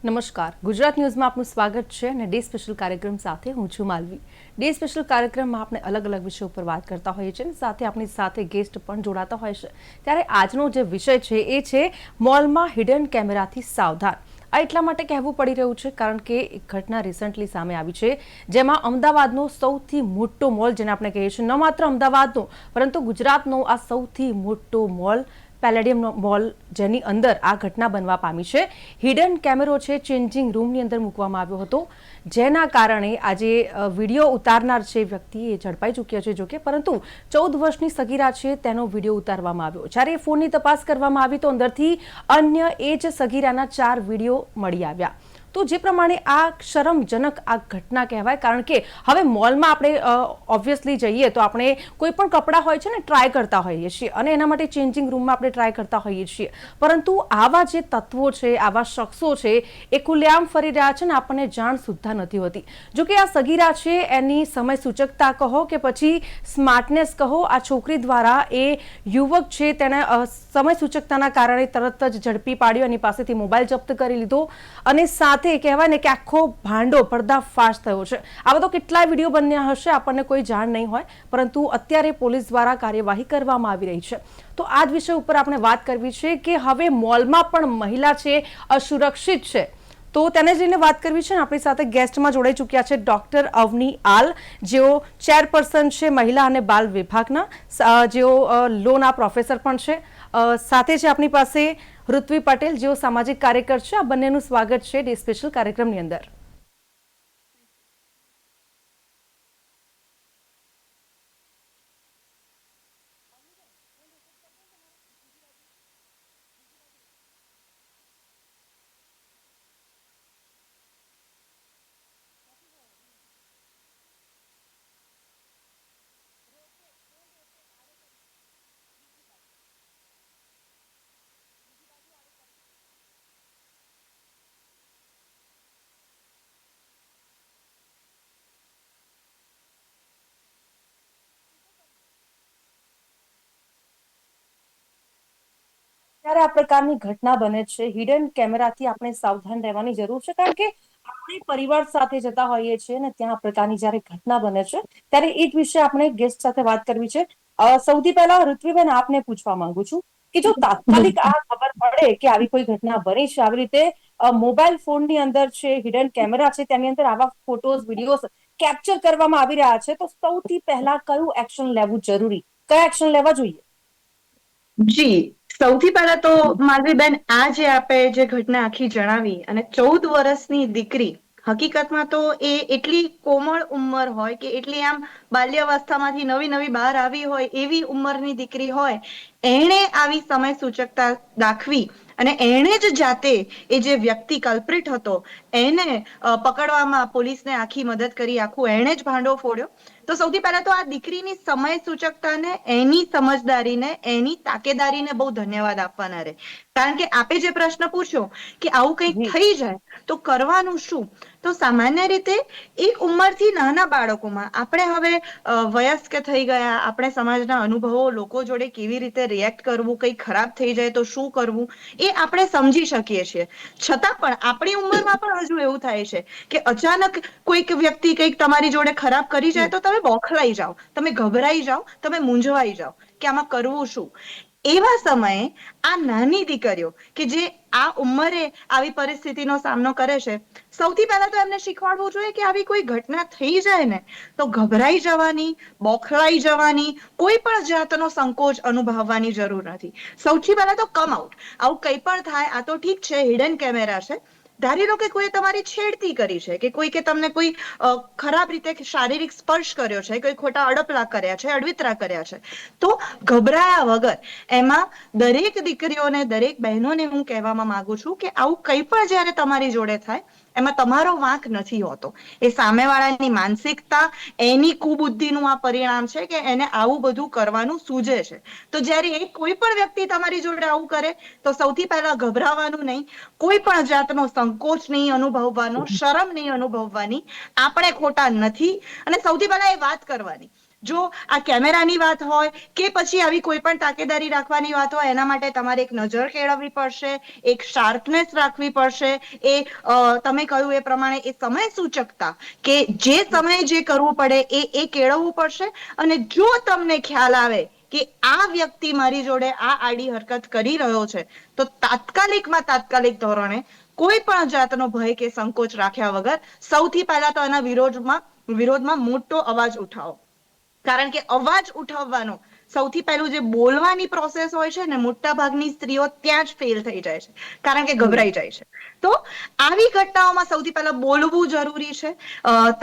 નમસ્કાર, ગુજરાત ન્યૂઝમાં આપનું સ્વાગત છે અને ડે સ્પેશિયલ કાર્યક્રમ સાથે હું છું માલવી। ડે સ્પેશિયલ કાર્યક્રમમાં આપણે અલગ અલગ વિષયો ઉપર વાત કરતા હોઈએ છીએ અને સાથે આપણી સાથે ગેસ્ટ પણ જોડાતા હોય છે। ત્યારે આજનો જે વિષય છે એ છે મોલમાં હિડન કેમેરાથી સાવધાન। આ એટલા માટે કહેવું પડી રહ્યું છે કારણ કે એક ઘટના રિસન્ટલી સામે આવી છે, જેમાં અમદાવાદનો સૌથી મોટો મોલ, જેને આપણે કહીએ છીએ, ન માત્ર અમદાવાદનો પરંતુ ગુજરાતનો આ સૌથી મોટો મોલ પેલેડિયમ મોલ, જેની અંદર આ ઘટના બનવા પામી છે। હિડન કેમેરો છે ચેન્જિંગ રૂમની અંદર મૂકવામાં આવ્યો હતો, જેના કારણે આજે વિડીયો ઉતારનાર છે વ્યક્તિ એ ઝડપાઈ ચૂક્યા છે। જોકે પરંતુ 14 વર્ષની સગીરા છે તેનો વિડીયો ઉતારવામાં આવ્યો। જ્યારે ફોનની તપાસ કરવામાં આવી તો અંદરથી અન્ય એ જ સગીરાના 4 વિડીયો મળી આવ્યા। તો જે પ્રમાણે આ શરમજનક આ ઘટના કહેવાય, કારણ કે હવે મોલમાં આપણે ઓબ્વિયસલી જઈએ તો આપણે કોઈ પણ કપડાં હોય છે ને ટ્રાય કરતા હોઈએ છીએ અને એના માટે ચેન્જિંગ રૂમમાં આપણે ટ્રાય કરતા હોઈએ છીએ, પરંતુ આવા જે તત્વો છે, આવા શખ્સો છે એ ખુલ્લેઆમ ફરી રહ્યા છે ને આપણને જાણ સુદ્ધા નથી હોતી। જો કે આ સગીરા છે એની સમય સૂચકતા કહો કે પછી સ્માર્ટનેસ કહો, આ છોકરી દ્વારા એ યુવક છે તેને સમય સૂચકતાના કારણે તરત જ ઝડપી પાડ્યો, એની પાસેથી મોબાઈલ જપ્ત કરી લીધો અને સાથે કહેવાય ને કે આખો ભાંડો પર્દાફાશ થયો છે। આવા તો કેટલાય વિડીયો બન્યા હશે, આપણને કોઈ જાણ નહીં હોય, પરંતુ અત્યારે પોલીસ દ્વારા કાર્યવાહી કરવામાં આવી રહી છે। તો આ જ વિષય ઉપર આપણે વાત કરવી છે કે હવે મોલમાં પણ મહિલા છે અસુરક્ષિત છે, તો તેને જ લઈને વાત કરવી છે ને આપણી સાથે ગેસ્ટમાં જોડાઈ ચૂક્યા છે ડોક્ટર અવની આલ, જેઓ ચેરપર્સન છે મહિલા અને બાલ વિભાગના, જેઓ લોના પ્રોફેસર પણ છે। સાથે છે આપણી પાસે ઋત્વી પટેલ, જેઓ સામાજિક કાર્યકર છે। આ બંનેનું સ્વાગત છે ડે સ્પેશિયલ કાર્યક્રમની અંદર। ત્યારે આ પ્રકારની ઘટના બને છે, હિડન કેમેરાથી આપણે સાવધાન રહેવાની જરૂર છે, કારણ કે આપણે પરિવાર સાથે જતા હોઈએ છીએ ને ત્યાં આ પ્રકારની જયારે ઘટના બને છે ત્યારે એ જ વિશે આપણે ગેસ્ટ સાથે વાત કરવી છે। સૌથી પહેલા ઋત્વીબેન, આપને પૂછવા માંગુ છું કે જો તાત્કાલિક આ ખબર પડે કે આવી કોઈ ઘટના બની છે, આવી રીતે મોબાઈલ ફોનની અંદર છે હિડન કેમેરા છે, તેની અંદર આવા ફોટોઝ વિડીયોઝ કેપ્ચર કરવામાં આવી રહ્યા છે, તો સૌથી પહેલા કયું એક્શન લેવું જરૂરી, કયા એક્શન લેવા જોઈએ? જી, સૌથી પહેલા તો માલવીબેન, આ જે આપે જે ઘટના આખી જણાવી અને 14 વર્ષની દીકરી, હકીકતમાં તો એ એટલી કોમળ ઉંમર હોય કે એટલી આમ બાલ્યાવસ્થામાંથી નવી નવી બહાર આવી હોય એવી ઉંમરની દીકરી હોય, એણે આવી સમય સૂચકતા દાખવી અને એણે જ જાતે એ જે વ્યક્તિ કલ્પ્રિટ હતો એને પકડવામાં પોલીસને આખી મદદ કરી, આખું એણે જ ભાંડો ફોડ્યો। તો સૌથી પહેલા તો આ દીકરીની સમય સૂચકતાને, એની સમજદારીને, એની તાકેદારીને બહુ ધન્યવાદ આપવાના રહે, કારણ કે આપે જે પ્રશ્ન પૂછ્યો કે આવું કંઈક જી થઈ જાય તો કરવાનું શું, તો સામાન્ય રીતે એક ઉંમરથી નાના બાળકોમાં, આપણે હવે વયસ્ક થઈ ગયા, આપણે સમાજના અનુભવો, લોકો જોડે કેવી રીતે રિએક્ટ કરવું, કંઈ ખરાબ થઈ જાય તો શું કરવું, એ આપણે સમજી શકીએ છીએ। છતાં પણ આપણી ઉંમરમાં પણ હજુ એવું થાય છે કે અચાનક કોઈક વ્યક્તિ કંઈક તમારી જોડે ખરાબ કરી જાય જી તો તમે બોખલાઈ જાઓ, તમે ગભરાઈ જાઓ, તમે મૂંઝવાઈ જાઓ કે આમાં કરવું શું। એવા સમયે આ નાની દીકરીઓ કે જે આ ઉંમરે આવી પરિસ્થિતિનો સામનો કરે છે, સૌથી પહેલા તો એમને શીખવાડવું જોઈએ કે આવી કોઈ ઘટના થઈ જાય ને તો ગભરાઈ જવાની, બોખલાઈ જવાની, કોઈ પણ જાતનો સંકોચ અનુભવવાની જરૂર નથી। સૌથી પહેલા તો કમ આઉટ, આવું કંઈ પણ થાય, આ તો ઠીક છે હિડન કેમેરા છે, ધારી લો કે કોઈ તમારી છેડતી કરી છે કે કોઈ કે તમને કોઈ ખરાબ રીતે શારીરિક સ્પર્શ કર્યો છે, કોઈ ખોટા અડપલા કર્યા છે, અડવિતરા કર્યા છે, તો ગભરાયા વગર, એમાં દરેક દીકરીઓને, દરેક બહેનોને હું કહેવામાં માંગુ છું કે આવું કંઈ પણ જ્યારે તમારી જોડે થાય એમાં તમારો વાંક નથી હોતો, એ સામેવાળાની માનસિકતા, એની કુબુદ્ધિનું આ પરિણામ છે કે એને આવું બધું કરવાનું સૂઝે છે। તો જ્યારે એ કોઈ પણ વ્યક્તિ તમારી જોડે આવું કરે તો સૌથી પહેલા ગભરાવાનું નહીં, કોઈ પણ જાતનો સંકોચ નહીં અનુભવવાનો, શરમ નહીં અનુભવવાની, આપણે ખોટા નથી, અને સૌથી પહેલા એ વાત કરવાની જો આ કેમેરાની વાત હોય કે પછી આવી કોઈ પણ તાકેદારી રાખવાની વાત હોય, એના માટે તમારે એક નજર કેળવવી પડશે, એક શાર્પનેસ રાખવી પડશે, એ તમે કહ્યું એ પ્રમાણે એ સમય સૂચકતા કે જે સમયે જે કરવું પડે એ કેળવવું પડશે. અને જો તમને ખ્યાલ આવે કે આ વ્યક્તિ મારી જોડે આ આડી હરકત કરી રહ્યો છે, તો તાત્કાલિક ધોરણે કોઈ પણ જાતનો ભય કે સંકોચ રાખ્યા વગર સૌથી પહેલા તો એના વિરોધમાં મોટો અવાજ ઉઠાવો. કારણ કે અવાજ ઉઠાવવાનો સૌથી પહેલું જે બોલવાની પ્રોસેસ હોય છે ને, મોટા ભાગની સ્ત્રીઓ ત્યાં જ ફેલ થઈ જાય છે, કારણ કે ગભરાઈ જાય છે. તો આવી ઘટનાઓમાં સૌથી પહેલા બોલવું જરૂરી છે.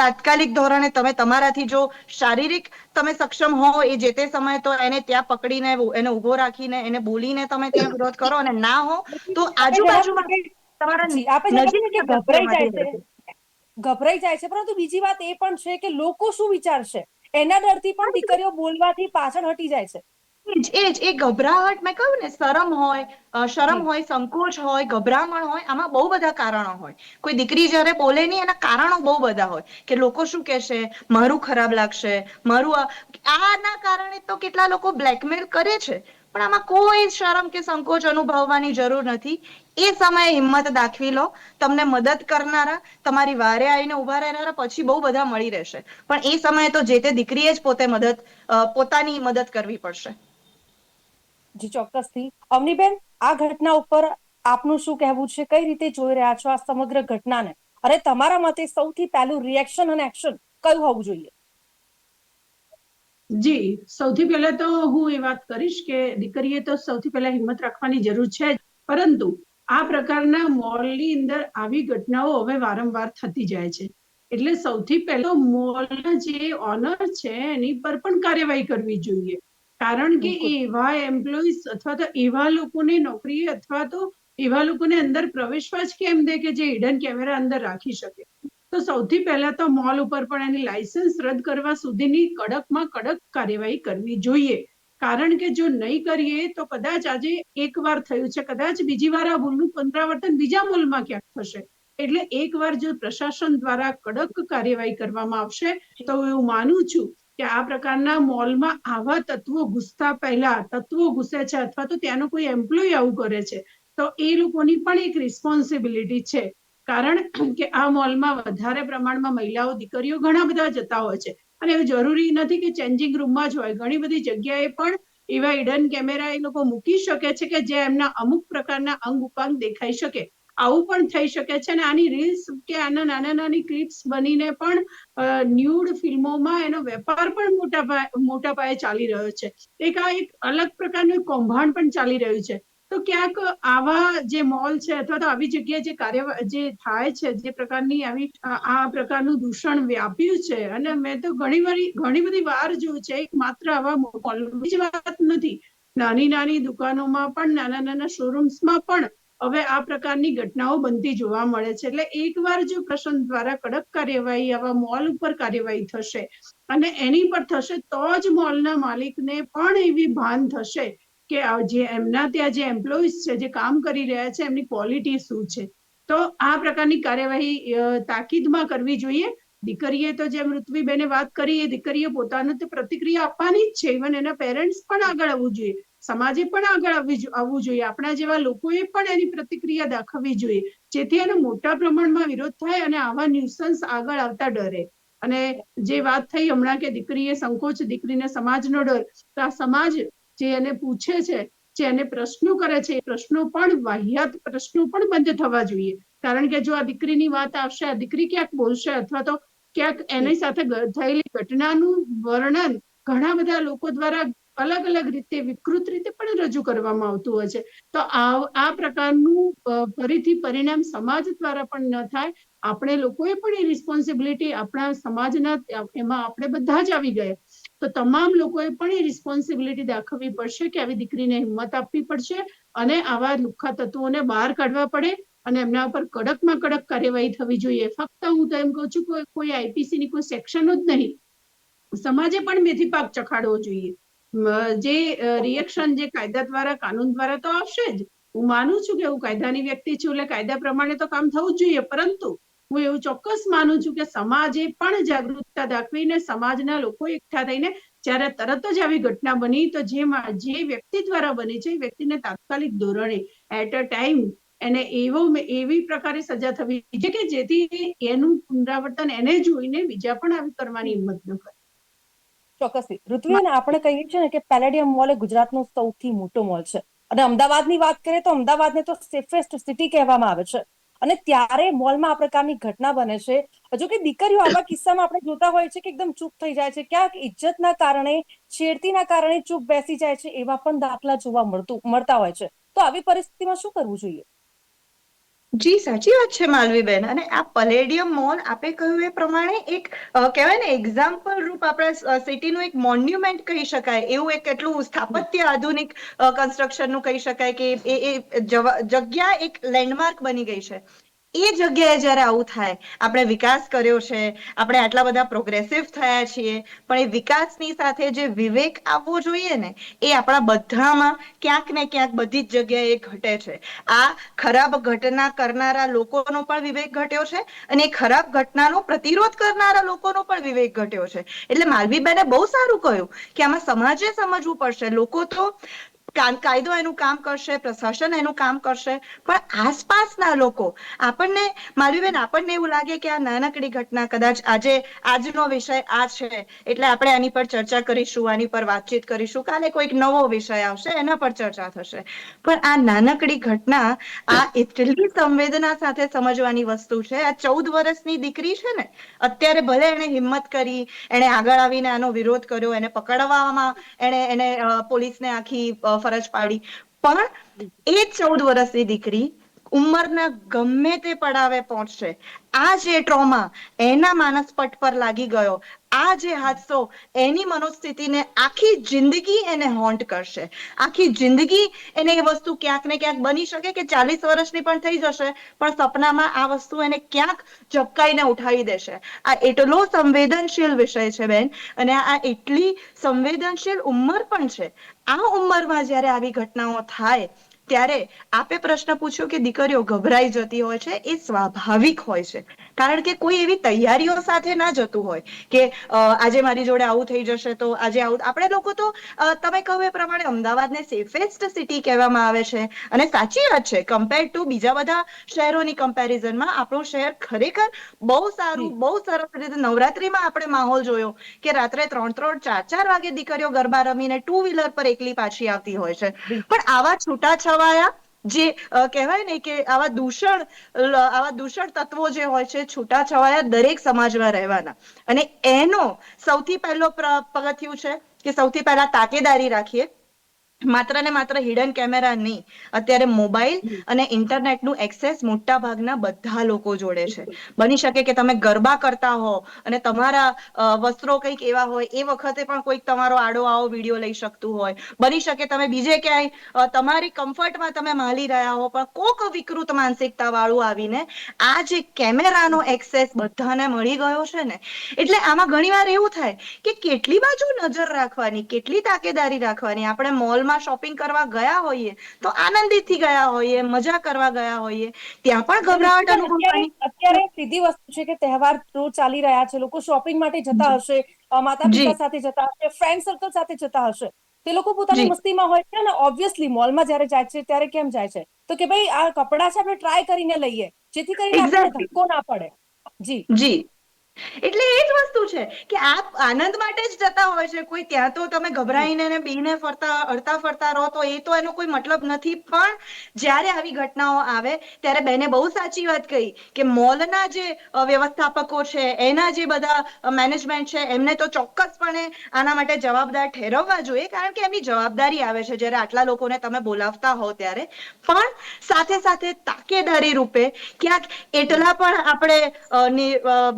તાત્કાલિક ધોરણે તમે તમારાથી જો શારીરિક તમે સક્ષમ હો એ જે તે સમયે, તો એને ત્યાં પકડીને એને ઉભો રાખીને એને બોલીને તમે ત્યાં વિરોધ કરો, અને ના હો તો આપણે જણાવ્યું આજુબાજુમાં કે તમારા જી આપણે જણાવ્યું કે નજીકના વ્યક્તિઓમાંથી ગભરાઈ જાય છે, પરંતુ બીજી વાત એ પણ છે કે લોકો શું વિચારશે એના ડરથી પણ દીકરીઓ બોલવાથી પાછળ હટી જાય છે. એ ગભરાહટ, મેં કહ્યું ને, શરમ જી હોય, સંકોચ હોય, ગભરામણ હોય, આમાં બહુ બધા કારણો હોય. કોઈ દીકરી જ્યારે બોલે નહીં, એના કારણો બહુ બધા હોય કે લોકો શું કહેશે, મારું ખરાબ લાગશે, આના કારણે તો કેટલા લોકો બ્લેકમેલ કરે છે. પણ આમાં કોઈ શરમ કે સંકોચ અનુભવવાની જરૂર નથી. એ સમયે હિંમત દાખવી લો. તમને મદદ કરનારા, તમારી વારે આવીને ઉભા રહેનારા પછી બહુ બધા મળી રહેશે, પણ એ સમયે તો જે તે દીકરીએ જ પોતાની મદદ કરવી પડશે. જી ચોક્કસથી. અવનીબેન, આ ઘટના ઉપર આપનું શું કહેવું છે? કઈ રીતે જોઈ રહ્યા છો આ સમગ્ર ઘટનાને? અને તમારા મતે સૌથી પહેલું રિએક્શન અને એક્શન કયું હોવું જોઈએ? જી, સૌથી પહેલા તો હું એ વાત કરીશ કે દીકરીએ તો સૌથી પહેલા હિંમત રાખવાની જરૂર છે જ, પરંતુ આ પ્રકારના મોલની અંદર આવી ઘટનાઓ હવે વારંવાર થતી જાય છે. એટલે સૌથી પહેલો મોલના જે ઓનર છે એની પર પણ કાર્યવાહી કરવી જોઈએ. કારણ કે એવા એમ્પ્લોઈઝ અથવા તો એવા લોકોને નોકરી અથવા તો એવા લોકોને અંદર પ્રવેશવા જ કેમ દે કે જે હિડન કેમેરા અંદર રાખી શકે. તો સૌથી પહેલા તો મોલ ઉપર પણ એની લાયસન્સ રદ કરવા સુધીની કડકમાં કડક કાર્યવાહી કરવી જોઈએ. કારણ કે જો નહીં કરીએ તો કદાચ આજે એક વાર થયું છે, કદાચ બીજી વાર આ ભૂલનું પુનરાવર્તન બીજા મોલમાં ક્યાંક થશે. એટલે એકવાર જો પ્રશાસન દ્વારા કડક કાર્યવાહી કરવામાં આવશે તો હું એવું માનું છું કે આ પ્રકારના મોલમાં આવા તત્વો ઘૂસતા પહેલા તત્વો ઘૂસે છે અથવા તો ત્યાંનો કોઈ એમ્પ્લોય આવું કરે છે, તો એ લોકોની પણ એક રિસ્પોન્સિબિલિટી છે. કારણ કે આ મોલમાં વધારે પ્રમાણમાં મહિલાઓ, દીકરીઓ ઘણા બધા જતા હોય છે. અને એવું જરૂરી નથી કે ચેન્જિંગ રૂમમાં જ હોય, ઘણી બધી જગ્યાએ પણ એવા હિડન કેમેરા એ લોકો મૂકી શકે છે કે જે એમના અમુક પ્રકારના અંગ ઉપાંગ દેખાઈ શકે. આવું પણ થઈ શકે છે. અને આની રીલ્સ કે આના નાની ક્લિપ્સ બનીને પણ ન્યૂડ ફિલ્મોમાં એનો વેપાર પણ મોટા પાયે ચાલી રહ્યો છે. એક અલગ પ્રકારનું કૌભાંડ પણ ચાલી રહ્યું છે. તો ક્યાંક આવા જે મોલ છે અથવા તો આવી જગ્યાએ જે થાય છે, જે પ્રકારની આ પ્રકારનું દૂષણ વ્યાપ્યું છે, અને મેં તો ઘણી બધી વાર જોયું છે, એક માત્ર આવા મોલની જ વાત નથી, નાની દુકાનોમાં પણ, નાના શોરૂમ્સમાં પણ હવે આ પ્રકારની ઘટનાઓ બનતી જોવા મળે છે. એટલે એકવાર જો પ્રશાસન દ્વારા કડક કાર્યવાહી આવા મોલ ઉપર કાર્યવાહી થશે અને એની પર થશે, તો જ મોલના માલિકને પણ એવી ભાન થશે કે એમના ત્યાં જે એમ્પ્લોઈઝ છે, જે કામ કરી રહ્યા છે, એમની ક્વોલિટી શું છે. તો આ પ્રકારની કાર્યવાહી તાકીદમાં કરવી જોઈએ. દીકરીએ તો જેમ ઋત્વીબેને વાત કરી, એ દીકરીએ પોતાનું તો પ્રતિક્રિયા આપવાની જ છે. ઇવન એના પેરેન્ટ્સ પણ આગળ આવવું જોઈએ, સમાજે પણ આગળ આવવું જોઈએ, આપણા જેવા લોકોએ પણ એની પ્રતિક્રિયા દાખવવી જોઈએ, જેથી એનો મોટા પ્રમાણમાં વિરોધ થાય અને આવા ન્યુસન્સ આગળ આવતા ડરે. અને જે વાત થઈ હમણાં કે દીકરીએ સંકોચ, દીકરીને સમાજનો ડર, તો આ સમાજ જે એને પૂછે છે, જે એને પ્રશ્નો કરે છે, એ પ્રશ્નો પણ વાહિયાત પ્રશ્નો પણ બંધ થવા જોઈએ. કારણ કે જો આ દીકરીની વાત આવશે, આ દીકરી ક્યાંક બોલશે અથવા તો ક્યાંક એની સાથે થયેલી ઘટનાનું વર્ણન ઘણા બધા લોકો દ્વારા અલગ રીતે, વિકૃત રીતે પણ રજૂ કરવામાં આવતું હોય છે. તો આ પ્રકારનું ફરીથી પરિણામ સમાજ દ્વારા પણ ન થાય. આપણે લોકોએ પણ એ રિસ્પોન્સિબિલિટી, આપણા સમાજના એમાં આપણે બધા જ આવી ગયા, તો તમામ લોકોએ પણ એ રિસ્પોન્સિબિલિટી દાખવવી પડશે કે આવી દીકરીને હિંમત આપવી પડશે અને આવા લુખ્ખા તત્વોને બહાર કાઢવા પડે અને એમના ઉપર કડકમાં કડક કાર્યવાહી થવી જોઈએ. ફક્ત હું તો એમ કહું છું કે કોઈ આઈપીસી ની કોઈ સેક્શન જ નહીં, સમાજે પણ મેથી પાક ચખાડવો જોઈએ. જે રિએક્શન જે કાયદા દ્વારા, કાનૂન દ્વારા તો આવશે જ. હું માનું છું કે હું કાયદાની વ્યક્તિ છું, એટલે કાયદા પ્રમાણે તો કામ થવું જ જોઈએ, પરંતુ હું એવું ચોક્કસ માનું છું કે સમાજે પણ જાગૃતતા દાખવીને સમાજના લોકો એકઠા થઈને જ્યારે તરત જ આવી ઘટના બની તો જે વ્યક્તિ દ્વારા બની છે એ વ્યક્તિને તાત્કાલિક ધોરણે એટ અ ટાઈમ એને એવી પ્રકારે સજા થવી જોઈએ કે જેથી એનું પુનરાવર્તન એને જોઈને બીજા પણ આવી કરવાની હિંમત ન કરે. ચોક્કસથી ઋત્વિન, આપણે કહીએ છીએ ને કે પેલેડિયમ મોલ એ ગુજરાતનો સૌથી મોટો મોલ છે અને અમદાવાદની વાત કરીએ તો અમદાવાદને તો સેફેસ્ટ સિટી કહેવામાં આવે છે અને ત્યારે મોલમાં આ પ્રકારની ઘટના બને છે. હજુ કે દીકરીઓ આવા કિસ્સામાં આપણે જોતા હોય છે કે એકદમ ચૂપ થઈ જાય છે, ક્યાંક ઇજ્જતના કારણે, છેડતીના કારણે ચૂપ બેસી જાય છે, એવા પણ દાખલા જોવા મળતા હોય છે. તો આવી પરિસ્થિતિમાં શું કરવું જોઈએ? જી સાચી વાત છે માલવીબેન. અને આ પલેડિયમ મોલ આપે કહ્યું એ પ્રમાણે એક કહેવાય ને એક્ઝામ્પલ રૂપ આપણા સિટીનું એક મોન્યુમેન્ટ કહી શકાય એવું એક એટલું સ્થાપત્ય આધુનિક કન્સ્ટ્રક્શનનું કહી શકાય કે જગ્યા એક લેન્ડમાર્ક બની ગઈ છે. એ જગ્યાએ જ્યારે આવું થાય, આપણે વિકાસ કર્યો છે, આપણે આટલા બધા પ્રોગ્રેસિવ થયા છીએ, પણ એ વિકાસની સાથે જે વિવેક આવવો જોઈએ ને એ આપણા બધામાં ક્યાંક ને ક્યાંક બધી જ જગ્યાએ ઘટે છે. આ ખરાબ ઘટના કરનારા લોકોનો પણ વિવેક ઘટ્યો છે અને એ ખરાબ ઘટનાનો પ્રતિરોધ કરનારા લોકોનો પણ વિવેક ઘટ્યો છે. એટલે માલવીબેને બહુ સારું કહ્યું કે આમાં સમાજે સમજવું પડશે. લોકો તો કાયદો એનું કામ કરશે, પ્રશાસન એનું કામ કરશે, પણ આસપાસના લોકો, માલવીબેન આપણને એવું લાગે કે આ નાનકડી ઘટના કદાચ આજનો વિષય આ છે એટલે આપણે આની પર ચર્ચા કરીશું, આની પર વાતચીત કરીશું, કાલે કોઈક નવો વિષય આવશે એના પર ચર્ચા થશે. પણ આ નાનકડી ઘટના આ એટલી સંવેદના સાથે સમજવાની વસ્તુ છે. આ 14 વર્ષની દીકરી છે ને, અત્યારે ભલે એને હિંમત કરી, એને આગળ આવીને આનો વિરોધ કર્યો, એને પકડવામાં એને પોલીસને આખી ફરજ પાડી, પણ એ 14 વર્ષની દીકરી ઉંમરના ગમે તે પડાવે પહોંચશે. આ જે ટ્રોમા એના માનસપટ પર લાગી ગયો, આ જે હાદસો એની મનોસ્થિતિને આખી જિંદગી એને હોન્ટ કરશે. આખી જિંદગી એને એ વસ્તુ ક્યાંક ને ક્યાંક બની શકે કે 40 વર્ષની પણ થઈ જશે, પણ સપનામાં આ વસ્તુ એને ક્યાંક ઝબકાઈને ઉઠાવી દેશે. આ એટલો સંવેદનશીલ વિષય છે બેન, અને આ એટલી સંવેદનશીલ ઉંમર પણ છે. આ ઉંમરમાં જ્યારે આવી ઘટનાઓ થાય ત્યારે આપે પ્રશ્ન પૂછ્યો કે દીકરીઓ ગભરાઈ જતી હોય છે. એ સ્વાભાવિક હોય છે, કારણ કે કોઈ એવી તૈયારીઓ સાથે ના જતું હોય કે આજે મારી જોડે આવું થઈ જશે તો આજે આવું. આપણે લોકો તો તમે કહ્યું એ પ્રમાણે અમદાવાદને સેફેસ્ટ સિટી કહેવામાં આવે છે અને સાચી વાત છે. કમ્પેર ટુ બીજા બધા શહેરોની કમ્પેરિઝનમાં આપણું શહેર ખરેખર બહુ સારું, બહુ સરસ રીતે. નવરાત્રીમાં આપણે માહોલ જોયો કે રાત્રે 3-3, 4-4 વાગે દીકરીઓ ગરબા રમીને 2 વ્હીલર પર એકલી પાછી આવતી હોય છે. પણ આવા છૂટાછવાયા જે કહેવાય ને કે આવા દૂષણ તત્વો જે હોય છે, છૂટાછવાયા દરેક સમાજમાં રહેવાના. અને એનો સૌથી પહેલો પગથિયું છે કે સૌથી પહેલા તાકેદારી રાખીએ. માત્ર ને માત્ર હિડન કેમેરા નહીં, અત્યારે મોબાઈલ અને ઇન્ટરનેટનું એક્સેસ મોટા ભાગના બધા લોકો જોડે છે. બની શકે કે તમે ગરબા કરતા હો અને તમારા વસ્ત્રો કંઈક એવા હોય, એ વખતે પણ કોઈક તમારો આડો આવો વિડીયો લઈ શકતું હોય. બની શકે તમે બીજે ક્યાંય તમારી કમ્ફર્ટમાં તમે માલી રહ્યા હો, પણ કોક વિકૃત માનસિકતા વાળું આવીને આ જે કેમેરાનો એક્સેસ બધાને મળી ગયો છે ને, એટલે આમાં ઘણીવાર એવું થાય કે કેટલી બાજુ નજર રાખવાની, કેટલી તાકેદારી રાખવાની. આપણે મોલમાં શોપિંગ કરવા ગયા હોઈએ તો આનંદીથી ગયા હોઈએ, મજા કરવા ગયા હોઈએ, ત્યાં પણ ગભરાટ અનુભવવાની. અત્યારે સીધી વસ્તુ છે કે તહેવાર રોજ ચાલી રહ્યા છે, લોકો શોપિંગ માટે જતા હશે, માતા જી પિતા સાથે જતા હશે, ફ્રેન્ડ સર્કલ સાથે જતા હશે, તે લોકો પોતાની જી મસ્તીમાં હોય છે અને ઓબ્વિયસલી મોલમાં જયારે જાય છે ત્યારે કેમ જાય છે તો કે ભાઈ આ કપડાં છે આપણે ટ્રાય કરીને લઈએ, જેથી કરીને આપણને એક્ઝેક્ટલી. ધક્કો ના પડે. જી જી એટલે એ જ વસ્તુ છે કે આપ આનંદ માટે જ જતા હોય છે. કોઈ ત્યાં તો તમે ગભરાઈને ને બીને અડતા ફરતા રહો તો એ તો એનો કોઈ મતલબ નથી. પણ જ્યારે આવી ઘટનાઓ આવે ત્યારે બેને બહુ સાચી વાત કહી કે મોલના જે વ્યવસ્થાપકો છે, એના જે બધા મેનેજમેન્ટ છે, એમને તો ચોક્કસપણે આના માટે જવાબદાર ઠેરવવા જોઈએ, કારણ કે એમની જવાબદારી આવે છે જ્યારે આટલા લોકોને તમે બોલાવતા હો ત્યારે. પણ સાથે સાથે તાકેદારી રૂપે ક્યાંક એટલા પણ આપણે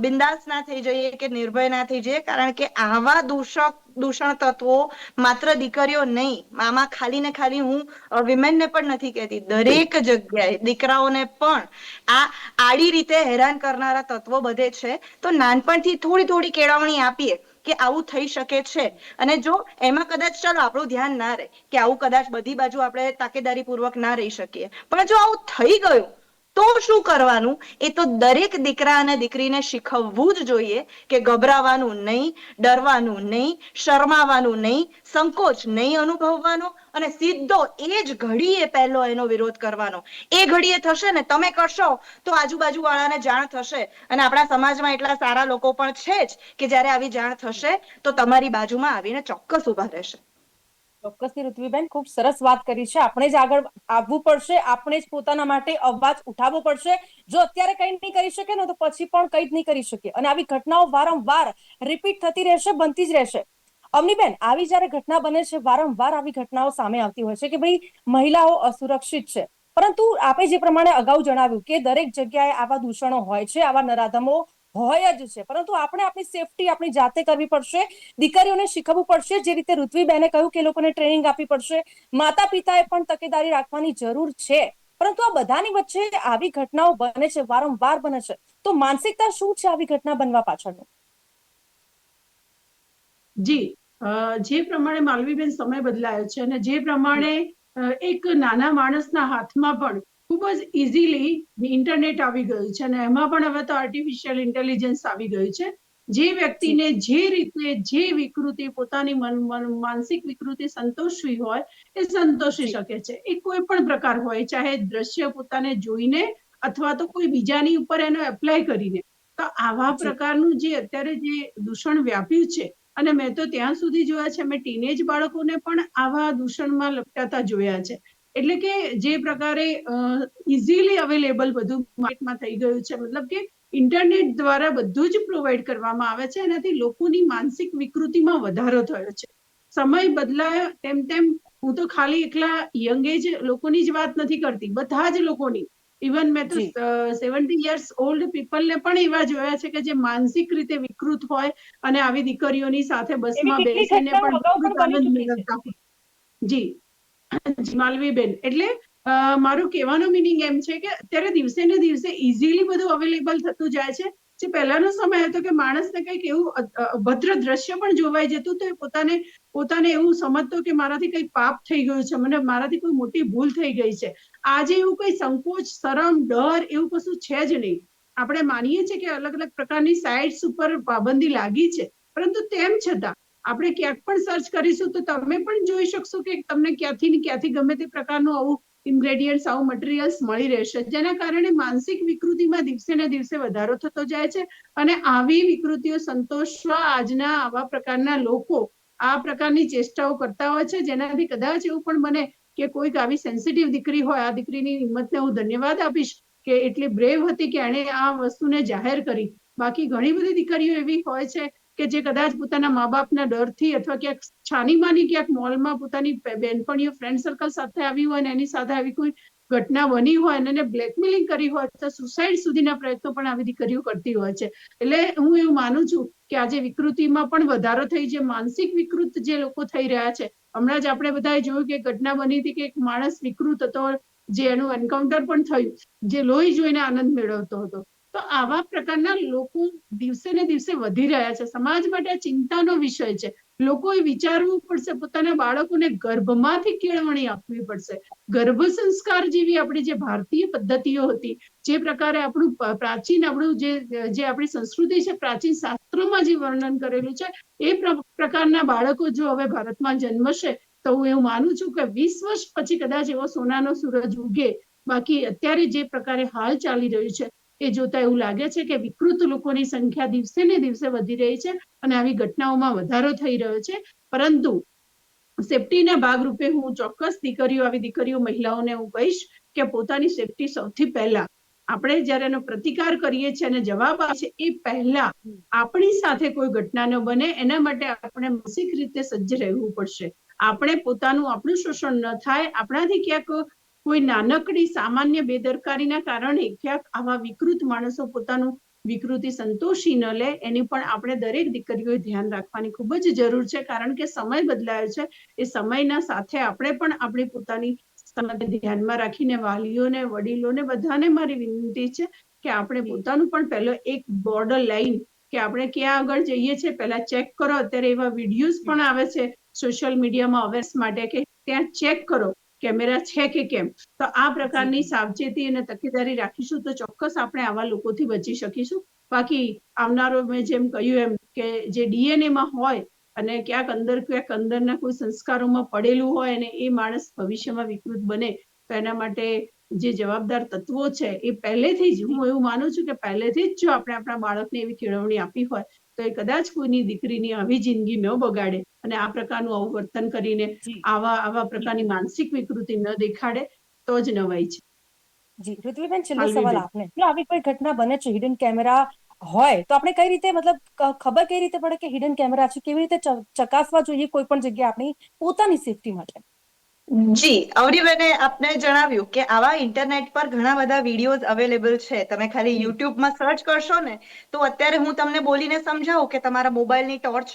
બિંદાસ ના થઈ જઈએ કે નિર્ભય ના થઈ જઈએ, કારણ કે આવા દૂષણ તત્વો માત્ર દીકરીઓ નહીં, આમાં ખાલી ને ખાલી હું વિમેનને પણ નથી કહેતી, દરેક જગ્યાએ દીકરાઓને પણ આ આડી રીતે હેરાન કરનારા તત્વો બધે છે. તો નાનપણથી થોડી થોડી કેળવણી આપીએ કે આવું થઈ શકે છે, અને જો એમાં કદાચ ચાલો આપણું ધ્યાન ના રહે કે આવું કદાચ બધી બાજુ આપણે તાકેદારી પૂર્વક ના રહી શકીએ, પણ જો આવું થઈ ગયું તો શું કરવાનું એ તો દરેક દીકરા અને દીકરીને શીખવવું જ જોઈએ કે ગભરાવાનું નહીં, ડરવાનું નહીં, શરમાવાનું નહીં, સંકોચ નહીં અનુભવવાનો અને સીધો એ જ ઘડીએ પહેલો એનો વિરોધ કરવાનો. એ ઘડીએ થશે ને, તમે કરશો તો આજુબાજુ વાળાને જાણ થશે. અને આપણા સમાજમાં એટલા સારા લોકો પણ છે જ કે જ્યારે આવી જાણ થશે તો તમારી બાજુમાં આવીને ચોક્કસ ઊભા રહેશે. ચોક્કસથી ઋત્વીબેન, ખૂબ સરસ વાત કરી છે. આપણે જ આગળ આવવું પડશે, આપણે જ પોતાના માટે અવાજ ઉઠાવવો પડશે. જો અત્યારે કંઈ નહીં કરી શકે ને તો પછી પણ કંઈ જ નહીં કરી શકે. અને આવી ઘટનાઓ વારંવાર રિપીટ થતી રહેશે, બનતી જ રહેશે. અવનીબેન, આવી જયારે ઘટના બને છે, વારંવાર આવી ઘટનાઓ સામે આવતી હોય છે કે ભાઈ મહિલાઓ અસુરક્ષિત છે, પરંતુ આપણે જે પ્રમાણે અગાઉ જણાવ્યું કે દરેક જગ્યાએ આવા દૂષણો હોય છે, આવા નરાધમો હોય જ છે, પરંતુ આપણે આપણી સેફટી આપણી જાતે કરવી પડશે. દીકરીઓને શીખવવું પડશે, જે રીતે ઋત્વીબેને કહ્યું કે લોકોને ટ્રેનિંગ આપવી પડશે. માતા પિતાએ પણ તકેદારી રાખવાની જરૂર છે. પરંતુ આ બધાની વચ્ચે આવી ઘટનાઓ બને છે, વારંવાર બને છે, તો માનસિકતા શું છે આવી ઘટના બનવા પાછળનું? જી, જે પ્રમાણે માલવીબેન સમય બદલાયો છે અને જે પ્રમાણે એક નાના માણસના હાથમાં પણ ખૂબ જ ઇઝીલી ઇન્ટરનેટ આવી ગયું છે અને એમાં પણ હવે તો આર્ટિફિશિયલ ઇન્ટેલિજન્સ આવી ગયું છે. જે વ્યક્તિને જે રીતે જે વિકૃતિ પોતાની માનસિક વિકૃતિ સંતોષવી હોય એ સંતોષી શકે છે. એ કોઈ પણ પ્રકાર હોય, ચાહે દ્રશ્ય પોતાને જોઈને અથવા તો કોઈ બીજાની ઉપર એનો એપ્લાય કરીને. તો આવા પ્રકારનું જે અત્યારે જે દૂષણ વ્યાપ્યું છે, અને મેં તો ત્યાં સુધી જોયા છે, મેં ટીનેજ બાળકોને પણ આવા દૂષણમાં લપટાતા જોયા છે. એટલે કે જે પ્રકારે ઇઝીલી અવેલેબલ બધું માર્કેટમાં થઈ ગયું છે, મતલબ કે ઇન્ટરનેટ દ્વારા બધું જ પ્રોવાઈડ કરવામાં આવે છે, એનાથી લોકોની માનસિક વિકૃતિમાં વધારો થયો છે. સમય બદલાયો તેમ તેમ હું તો ખાલી એકલા યંગ એજ લોકોની જ વાત નથી કરતી, બધા જ લોકોની. ઇવન મેં તો 70 યર્સ ઓલ્ડ પીપલને પણ એવા જોયા છે કે જે માનસિક રીતે વિકૃત હોય અને આવી દીકરીઓની સાથે બસમાં બેસીને પણ વિકૃત આનંદ મેળવતા હોય. જી, માલવીબેન, એટલે મારું કહેવાનો મિનિંગ એમ છે કે અત્યારે દિવસે ને દિવસે ઇઝીલી બધું અવેલેબલ થતું જાય છે. જે પહેલાનો સમય હતો કે માણસને કંઈક એવું અભદ્ર દ્રશ્ય પણ જોવાઈ જતું તો એ પોતાને એવું સમજતો કે મારાથી કંઈક પાપ થઈ ગયું છે, મને મારાથી કોઈ મોટી ભૂલ થઈ ગઈ છે. આજે એવું કઈ સંકોચ, શરમ, ડર એવું કશું છે જ નહીં. આપણે માનીએ છીએ કે અલગ અલગ પ્રકારની સાઇટ્સ ઉપર પાબંદી લાગી છે, પરંતુ તેમ છતાં આપણે ક્યાંક પણ સર્ચ કરીશું તો તમે પણ જોઈ શકશો કે તમને ક્યાંથી ને ક્યાંથી ગમે તે પ્રકારનું આવું ઇન્ગ્રેડિયન્ટ્સ, આવું મટીરિયલ્સ મળી રહેશે, જેના કારણે માનસિક વિકૃતિમાં દિવસે ને દિવસે વધારો થતો જાય છે. અને આવી વિકૃતિઓ સંતોષવા આજના આવા પ્રકારના લોકો આ પ્રકારની ચેષ્ટાઓ કરતા હોય છે, જેનાથી કદાચ એવું પણ બને કે કોઈક આવી સેન્સિટિવ દીકરી હોય, આ દીકરીની હિંમતને હું ધન્યવાદ આપીશ કે એટલી બ્રેવ હતી કે એણે આ વસ્તુને જાહેર કરી. બાકી ઘણી બધી દીકરીઓ એવી હોય છે કે જે કદાચ પોતાના મા બાપના ડરથી અથવા ક્યાંક છાનીમાની ક્યાંક મોલમાં પોતાની બેનપણીઓ, ફ્રેન્ડ સર્કલ સાથે આવી હોય અને એની સાથે આવી કોઈ ઘટના બની હોય અને એને બ્લેકમેલિંગ કરી હોય તો સુસાઇડ સુધીના પ્રયત્નો પણ આવી દીકરીઓ કરતી હોય છે. એટલે હું એવું માનું છું કે આજે વિકૃતિમાં પણ વધારો થઈ, જે માનસિક વિકૃત જે લોકો થઈ રહ્યા છે. હમણાં જ આપણે બધાએ જોયું કે ઘટના બની હતી કે એક માણસ વિકૃત હતો, જે એનું એન્કાઉન્ટર પણ થયું, જે લોહી જોઈને આનંદ મેળવતો હતો. તો આવા પ્રકારના લોકો દિવસે ને દિવસે વધી રહ્યા છે. સમાજ માટે આ ચિંતાનો વિષય છે. લોકોએ વિચારવું પડશે, પોતાના બાળકોને ગર્ભમાંથી કેળવણી આપવી પડશે. ગર્ભ સંસ્કાર જેવી આપણી જે ભારતીય પદ્ધતિઓ હતી, જે પ્રકારે આપણું પ્રાચીન જે આપણી સંસ્કૃતિ છે, પ્રાચીન શાસ્ત્રોમાં જે વર્ણન કરેલું છે, એ પ્રકારના બાળકો જો હવે ભારતમાં જન્મશે તો હું એવું માનું છું કે 20 વર્ષ પછી કદાચ એવો સોનાનો સૂરજ ઉગે. બાકી અત્યારે જે પ્રકારે હાલ ચાલી રહ્યું છે એ જોતા એવું લાગે છે કે વિકૃત લોકોની સંખ્યા દિવસે ને દિવસે વધી રહી છે અને આવી ઘટનાઓમાં વધારો થઈ રહ્યો છે. પરંતુ સેફટીના ભાગરૂપે હું ચોક્કસ આવી દીકરીઓ, મહિલાઓને હું કહીશ કે પોતાની સેફટી સૌથી પહેલા. આપણે જયારે એનો પ્રતિકાર કરીએ છીએ અને જવાબ આપે છે એ પહેલા આપણી સાથે કોઈ ઘટના ન બને એના માટે આપણે માનસિક રીતે સજ્જ રહેવું પડશે. આપણે આપણું શોષણ ન થાય, આપણાથી ક્યાંક કોઈ નાનકડી સામાન્ય બેદરકારીના કારણે ક્યાંક આવા વિકૃત માણસો પોતાનું વિકૃતિ સંતોષી ન લે, એની પણ આપણે દરેક દીકરીઓએ ધ્યાન રાખવાની ખૂબ જ જરૂર છે. કારણ કે સમય બદલાયો છે. એ સમયના સાથે આપણે પણ આપણી પોતાની ધ્યાનમાં રાખીને વાલીઓને, વડીલોને, બધાને મારી વિનંતી છે કે આપણે પોતાનું પણ પહેલો એક બોર્ડર લાઈન કે આપણે ક્યાં આગળ જઈએ છીએ પહેલા ચેક કરો. અત્યારે એવા વિડીયોઝ પણ આવે છે સોશિયલ મીડિયામાં અવેરનેસ માટે કે ત્યાં ચેક કરો કેમેરા છે કે કેમ. તો આ પ્રકારની સાવચેતી અને તકેદારી રાખીશું તો ચોક્કસ આપણે આવા લોકોથી બચી શકીશું. બાકી આવનારો મેં જેમ કહ્યું એમ કે જે DNA માં હોય અને ક્યાંક અંદરના કોઈ સંસ્કારોમાં પડેલું હોય અને એ માણસ ભવિષ્યમાં વિકૃત બને તો એના માટે જે જવાબદાર તત્વો છે એ પહેલેથી જ, હું એવું માનું છું કે પહેલેથી જ જો આપણે આપણા બાળકને એવી કેળવણી આપી હોય તો એ કદાચ કોઈની દીકરીની આવી જિંદગી ન બગાડે અને આ પ્રકારનું આવું વર્તન કરીને આવા પ્રકારની માનસિક વિકૃતિ ન દેખાડે તો જ નવાઈ છે. જી પૃથ્વીબેન, છેલ્લો માલવીબેન. સવાલ આપને, જો આવી કોઈ ઘટના બને છે, હિડન કેમેરા હોય તો આપણે કઈ રીતે, મતલબ ખબર કઈ રીતે પડે કે હિડન કેમેરા છે, કેવી રીતે ચકાસવા જોઈએ કોઈ પણ જગ્યાએ આપણી પોતાની સેફટી માટે? જી, અવનીબેને આપને જણાવ્યું કે આવા ઇન્ટરનેટ પર ઘણા બધા વિડીયોઝ અવેલેબલ છે. તમે ખાલી યુટ્યુબમાં સર્ચ કરશો ને તો અત્યારે હું તમને બોલીને સમજાવું કે તમારા મોબાઈલની ટોર્ચ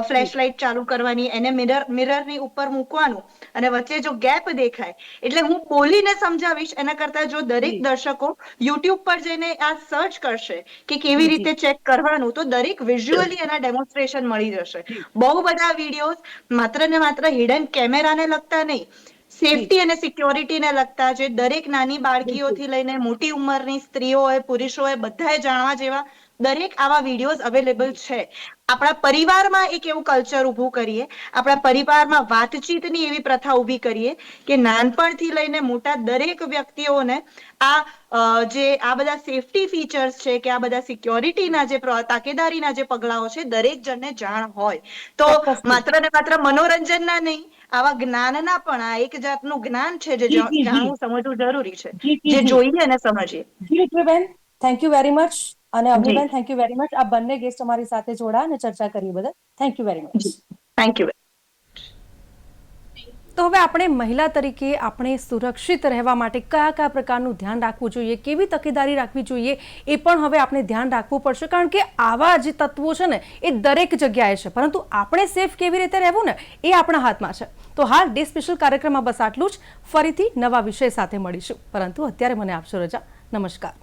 ફ્લેશ લાઇટ ચાલુ કરવાની, એને મિરરની ઉપર મૂકવાનું અને વચ્ચે જો ગેપ દેખાય એટલે હું બોલીને સમજાવીશ એના કરતા જો દરેક દર્શકો યુટ્યુબ પર જઈને આ સર્ચ કરશે કે કેવી રીતે ચેક કરવાનું તો દરેક વિઝ્યુઅલી એના ડેમોન્સ્ટ્રેશન મળી જશે. બહુ બધા વિડીયોઝ માત્ર ને માત્ર હિડન કેમેરાને લગતા નહીં, સેફટી અને સિક્યોરિટીને લગતા, જે દરેક નાની બાળકીઓથી લઈને મોટી ઉંમરની સ્ત્રીઓ હોય, પુરુષો હોય, બધાએ જાણવા જેવા દરેક આવા વિડીયોઝ અવેલેબલ છે. આપણા પરિવારમાં એક એવું કલ્ચર ઊભું કરીએ, આપણા પરિવારમાં વાતચીતની એવી પ્રથા ઊભી કરીએ કે નાનપણથી લઈને મોટા દરેક વ્યક્તિઓને જે આ બધા સેફટી ફીચર્સ છે કે આ બધા સિક્યોરિટીના જે તાકેદારીના જે પગલાઓ છે દરેક જણને જાણ હોય. તો માત્ર ને માત્ર મનોરંજનના નહીં, આવા જ્ઞાનના પણ આ એક જાતનું જ્ઞાન છે જે જાણવું સમજવું જરૂરી છે, જે જોઈએ અને સમજીએ. જી પૃથ્વીબેન, થેન્ક યુ વેરી મચ. અને Avniben, thank you very much. આ બંને ગેસ્ટ અમારી સાથે જોડા અને ચર્ચા કરી બદલ thank you very much. Thank you. તો હવે આપણે મહિલા તરીકે આપણે સુરક્ષિત રહેવા માટે કયા કયા પ્રકારનું ધ્યાન રાખવું જોઈએ, કેવી તકેદારી રાખવી જોઈએ, એ પણ હવે આપણે ધ્યાન રાખવું પડશે. કારણ કે આવા જે તત્વો છે ને એ દરેક જગ્યાએ છે, પરંતુ આપણે સેફ કેવી રીતે રહેવું ને એ આપણા હાથમાં છે. તો હાલ ડે સ્પેશિયલ કાર્યક્રમમાં બસ આટલું જ. ફરીથી નવા વિષય સાથે મળીશું, પરંતુ અત્યારે મને આપશો રજા. નમસ્કાર.